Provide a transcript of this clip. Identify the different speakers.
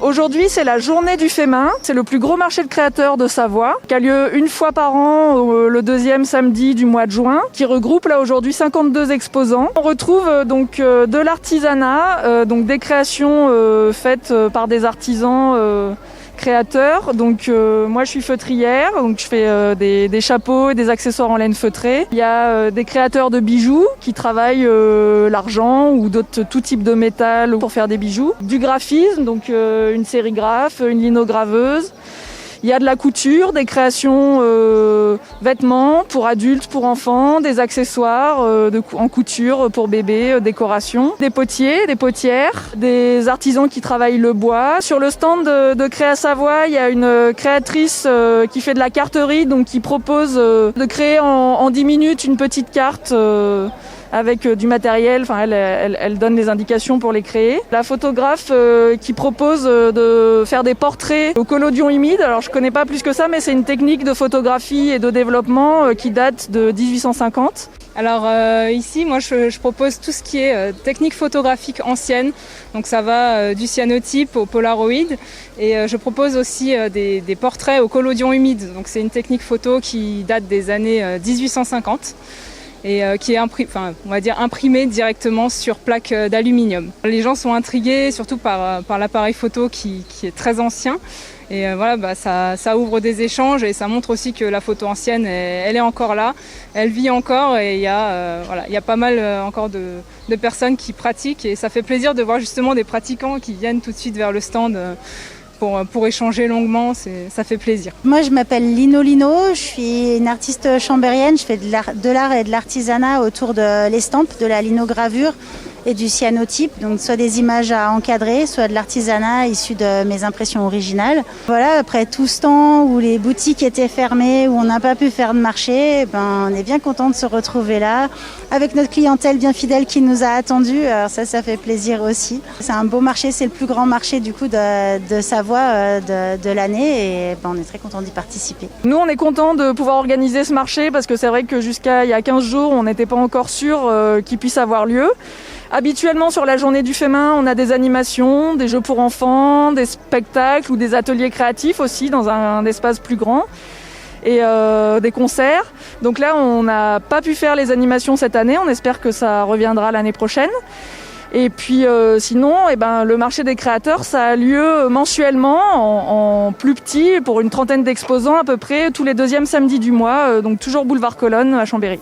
Speaker 1: Aujourd'hui, c'est la journée du fait main. C'est le plus gros marché de créateurs de Savoie, qui a lieu une fois par an, le deuxième samedi du mois de juin, qui regroupe là aujourd'hui 52 exposants. On retrouve donc de l'artisanat, donc des créations faites par des artisans créateurs. Donc moi je suis feutrière, donc je fais des chapeaux et des accessoires en laine feutrée. Il y a des créateurs de bijoux qui travaillent l'argent ou d'autres tout types de métal pour faire des bijoux. Du graphisme, donc une sérigraphe, une linograveuse. Il y a de la couture, des créations vêtements pour adultes, pour enfants, des accessoires en couture pour bébés, décoration, des potiers, des potières, des artisans qui travaillent le bois. Sur le stand de Créa Savoie, il y a une créatrice qui fait de la carterie, donc qui propose de créer en 10 minutes une petite carte avec du matériel, enfin elle donne les indications pour les créer. La photographe qui propose de faire des portraits au collodion humide. Alors je connais pas plus que ça, mais c'est une technique de photographie et de développement qui date de 1850.
Speaker 2: Alors ici, moi je propose tout ce qui est technique photographique ancienne, donc ça va du cyanotype au polaroid, et je propose aussi des portraits au collodion humide, donc c'est une technique photo qui date des années 1850. Et qui est imprimé directement sur plaque d'aluminium. Les gens sont intrigués surtout par l'appareil photo qui est très ancien. Et ça ouvre des échanges et ça montre aussi que la photo ancienne, elle est encore là, elle vit encore, et il y a pas mal encore de personnes qui pratiquent, et ça fait plaisir de voir justement des pratiquants qui viennent tout de suite vers le stand pour échanger longuement, ça fait plaisir.
Speaker 3: Moi, je m'appelle Lino Lino, je suis une artiste chambérienne, je fais de l'art et de l'artisanat autour de l'estampe, de la linogravure et du cyanotype, donc soit des images à encadrer, soit de l'artisanat issu de mes impressions originales. Voilà, après tout ce temps où les boutiques étaient fermées, où on n'a pas pu faire de marché, on est bien content de se retrouver là, avec notre clientèle bien fidèle qui nous a attendus. Alors ça fait plaisir aussi. C'est un beau marché, c'est le plus grand marché du coup de Savoie de l'année, et on est très content d'y participer.
Speaker 1: Nous, on est content de pouvoir organiser ce marché parce que c'est vrai que jusqu'à il y a 15 jours, on n'était pas encore sûr qu'il puisse avoir lieu. Habituellement, sur la journée du fait main, on a des animations, des jeux pour enfants, des spectacles ou des ateliers créatifs aussi dans un espace plus grand, et des concerts. Donc là, on n'a pas pu faire les animations cette année. On espère que ça reviendra l'année prochaine. Et puis sinon, le marché des créateurs, ça a lieu mensuellement en plus petit, pour une trentaine d'exposants à peu près, tous les deuxièmes samedis du mois, donc toujours boulevard Colonne à Chambéry.